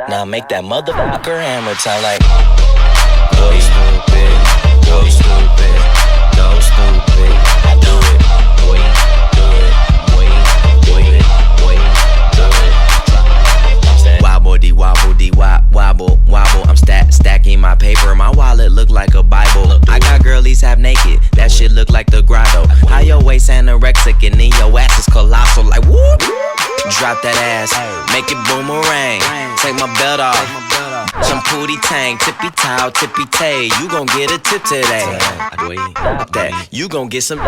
Now make that motherfucker hammer time like go stupid, go stupid, go stupid. I do it, boy, do it, boy, do it, boy, do it. Wobble dee wobble dee wobble wobble. I'm stacking my paper. My wallet look like a Bible. I got girlies half naked. That shit look like the grotto. How your waist anorexic and then your ass is colossal like whoop. Drop that ass, make it boomerang. Take my belt off, some pootie tang, tippy towel, tippy tay. You gon' get a tip today. That you gon' get some.